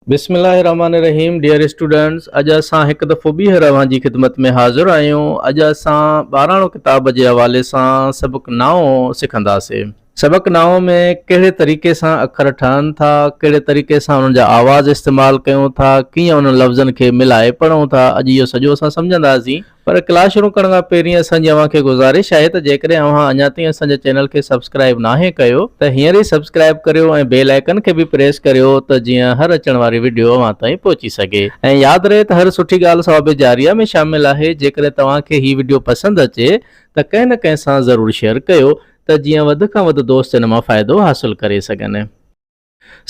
बिस्मिल्लाहिर्रहमानिर्रहीम dear students, अॼु असां हिकु दफ़ो ॿीहर अव्हांजी ख़िदमत में हाज़िर आहियूं। अॼु असां 12 किताब जे हवाले सां सबक़ 9 सिखंदासीं। सबक़ 9 में कहिड़े तरीक़े सां अखर ठहनि था, कहिड़े तरीक़े सां उन्हनि जा आवाज़ इस्तेमालु कयूं था, कीअं उन्हनि लफ़्ज़नि खे मिलाए पढ़ूं था, अॼु इहो सॼो असां सम्झंदासीं। पर क्लास शुरू करण खां पहिरीं असांजी अव्हांखे गुज़ारिश आहे त जेकॾहिं अव्हां अञा ताईं असांजे चैनल खे सब्सक्राइब नाहे कयो त हींअर ई सब्सक्राइब करियो ऐं बेल आइकन खे बि प्रेस करियो त जीअं हर अचण वारी वीडियो अव्हां ताईं पहुची सघे। ऐं यादि रहे त हर सुठी ॻाल्हि सवाब जारिया में शामिल आहे। जेकॾहिं तव्हांखे हीअ वीडियो पसंदि अचे त कंहिं न कंहिं सां ज़रूरु शेयर कयो त जीअं वधि खां वधि दोस्त इन मां फ़ाइदो हासिल करे सघनि।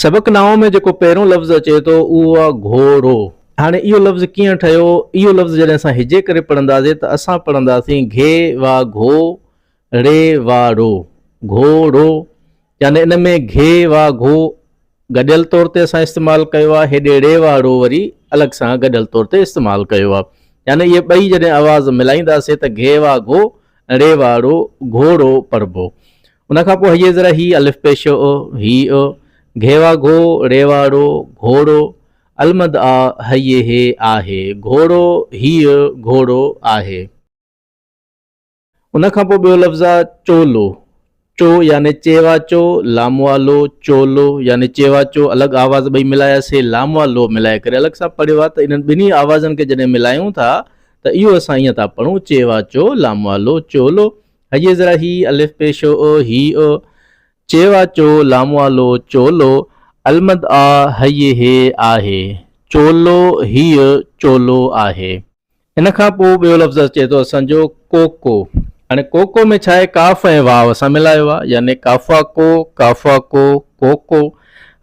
सबक़ 9 में जेको पहिरों लफ़्ज़ अचे थो उहो आहे घोड़ो। हाणे इहो लफ़्ज़ कीअं ठहियो? इहो लफ़्ज़ जॾहिं असां हिजे करे पढ़ंदासीं त असां पढ़ंदासीं घे वा घो रे वा रो, घोड़ो। यानी इन में घे वा घो गॾियल तौर ते असां इस्तेमालु कयो आहे, हेॾे रे वा रो वरी अलॻि सां गॾियल तौर ते इस्तेमालु कयो आहे। यानी इहे ॿई जॾहिं आवाज़ मिलाईंदासीं त घे वा घो रे वा रो घोड़ो पढ़बो। उनखां पोइ हीअ ज़रा ही अलिफ पेश ही घे वा घो रे वा रो घोड़ो अलमद आ हये हे आहे, घोड़ो हीअ घोड़ो आहे। उनखां पोइ ॿियो लफ़्ज़ आहे चोलो। चो यानी चेवा चो, लाम वालो चोलो यानी चेवा चो अलॻि आवाज़ ॿई मिलायासीं, लाम वालो मिलाए करे अलॻि सां पढ़ियो आहे। त इन्हनि ॿिन्ही आवाज़नि खे जॾहिं मिलायूं था त इहो असां ईअं था पढ़ूं चेवा चो लाम वालो चोलो। हये ज़रा ही अलिफ पेश ही चेवा चो लाम वालो चोलो अलमद आ हये हे आहे, चोलो हीअ चोलो आहे। इन खां पोइ ॿियो लफ़्ज़ अचे थो असांजो कोको। हाणे कोको में छा आहे, काफ़ ऐं वाव असां मिलायो आहे, यानी काफ़ा को कोको।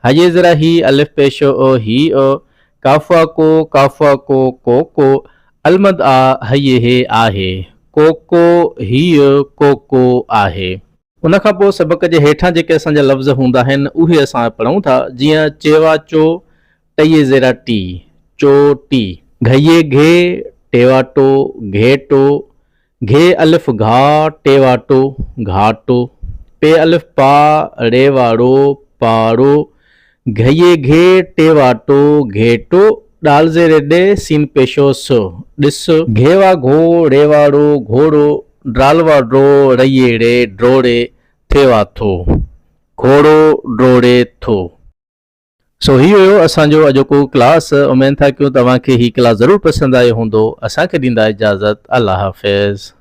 हये ज़रा ही अलिफ पेश ही काफ़ा को कोको अलमद आ हये हे आहे, कोको हीअ कोको आहे। उनखां पोइ सबक़ जे हेठां जेके असांजा लफ़्ज़ हूंदा आहिनि उहे असां पढ़ूं था। जीअं चेवा चो टये ज़ेरा टी चोटी, घये घे टेवाटो घेटो, घे अलिफ घा टेवाटो घाटो, पे अलिफ पा रेवाड़ो पाड़ो, घये घे टेवाटो घेटो डाल ज़ेरे डे सीन पेशो सो ॾिस, घेवा घो रेवाड़ो घोड़ो ड्रालवा ड्रो रये ड्रोड़े थेवा थो, घोड़ो ड्रोड़े थो। सो ही हुयो असांजो अॼोको क्लास। उमेद था कयूं तव्हांखे ही क्लास ज़रूरु पसंदि आयो हूंदो। असांखे ॾींदा इजाज़त। अल्लाह हाफ़िज़।